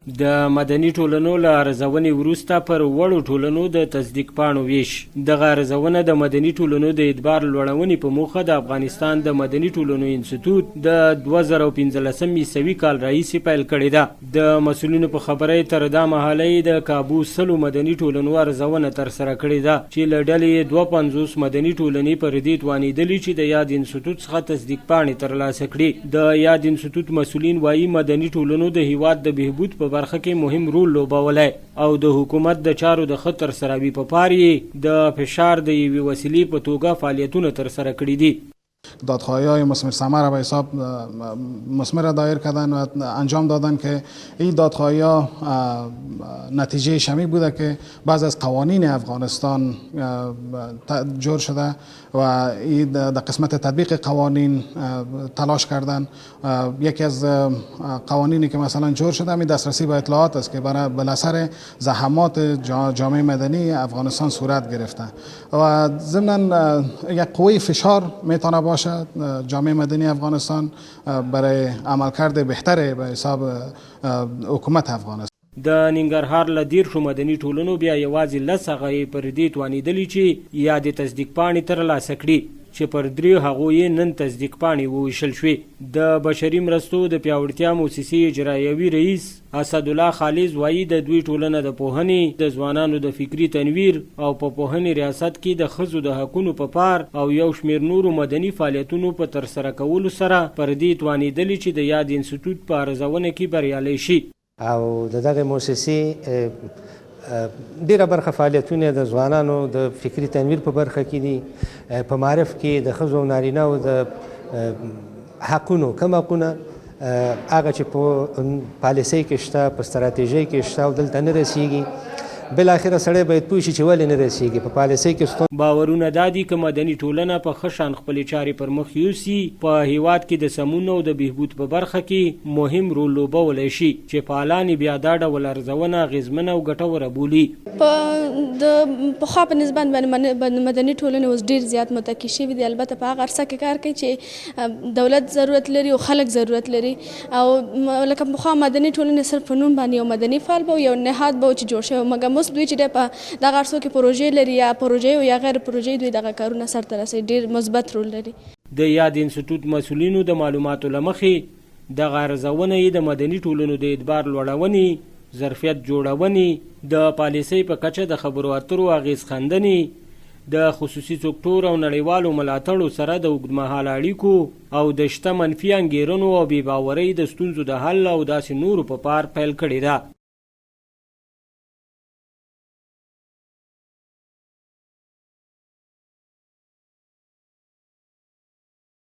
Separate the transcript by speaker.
Speaker 1: د مدني ټولنو له ارزونې وروسته پر وړو ټولنو د تصدیق پاڼو ویش. دغه ارزونه د مدني ټولنو د اعتبار لوړونې په موخه د افغانستان د مدني ټولنو انسټیټیوټ د 2015 عیسوي کال راهیسې پیل کړې ده. د مسؤلینو په خبره تر دا مهاله د کابو 100 مدني ټولنو ارزونه ترسره کړې ده چې له ډلې 52 مدني ټولنې پر دې توانېدلې چې د یاد انسټیټیوټ څخه تصدیق پاڼې ترلاسه کړي. د یاد انسټیټیوټ مسؤلین وایي مدني ټولنو د هیواد د بهبود په برخه کې مهم رول لوبولی او د حکومت د چارو د ښه ترسروي په پار یې د فشار د یوې وسیلې په توګه فعالیتونه ترسره کړي دي.
Speaker 2: دادخواهی‌های مثمر ثمر به حساب مثمر دایر کردن و انجام دادن که این دادخواهی‌ها نتیجه شمی بوده که بعض از قوانین افغانستان جور شده و این در قسمت تطبیق قوانین تلاش کردن. یکی از قوانینی که مثلا جور شده می دسترسی به اطلاعات است که بر اثر زحمات جامعه مدنی افغانستان صورت گرفته و ضمن یک قوه فشار میتونه باشه جامعه مدنی افغانستان برای عملکرد بهتر به حساب حکومت افغانستان.
Speaker 1: د ننګرهار له 10 مدني ټولنو بیا یوازې 10 هغه پر دې توانېدلي چې یادې تصدیق پاڼې ترلاسه کړي چې پر 3 هغو یې نن تصدیق پاڼې وویشل شوې. د بشري مرستو د پیاوړتیا موسسې اجرایوي رئیس اسدالله خالص وایي د دوی ټولنه د پوهنې د ځوانانو د فکري تنویر او په پوهنې ریاست کې د ښځو د حقونو په پار او یو شمېر نورو مدني فعالیتونو په ترسره کولو سره پر دې توانېدلي چې د یاد انسټیټیوټ په ارزونه کې بریالی شي.
Speaker 3: او د دغه موسسې ډیره برخه فعالیتونه د ځوانانو د فکري تنویر په برخه کې دي، په معرف کې د ښځو او نارینه‌و د حقونو کم حقونه هغه چې په پالیسۍ کې شته، په ستراتیژۍ کې شته او دلته نه رسیږي. بالاخره سړی باید پوه شي چې ولې نه رسیږي. په پالیسۍ کې ستونزه
Speaker 1: باورونه دا دي که مدني ټولنه په ښه شان خپلې چارې پر مخ یوسي په هیواد کې د سمون او د بهبود په برخه کې مهم رول لوبولی شي چې فعالان یې بیا دا ډول ارزونه اغېزمنه او ګټوره بولي.
Speaker 4: د پخوا په نسبت باندې مدني ټولنې اوس ډېر زیات متکي شوي دي. البته په هغه عرصه کې کار کوي چې دولت ضرورت لري او خلک ضرورت لري. او لکه پخوا مدني ټولنې صرف په نوم باندې یو مدني فعال به یو نهاد به چې جوړ شوی، مګر اوس دوی چې په دغه عرصو کې پروژې لري یا پروژې او یا غیر پروژې، دوی دغه کارونه سرته رسوي، ډېر مثبت رول لري. د یاد انسټیټیوټ مسؤلینو د معلوماتو له مخې دغه ارزونه یې د مدني ټولنو د اعتبار لوړونې، ظرفیت جوړونې، د پالیسۍ په کچه د خبرو اترو اغېز ښندنې، د خصوصي سکتور او نړیوالو ملاتړو سره د اوږدمهاله اړیکو او د شته منفي انګېرنو او بې باورۍ د ستونزو د حل او داسې نورو په پار پیل کړې ده.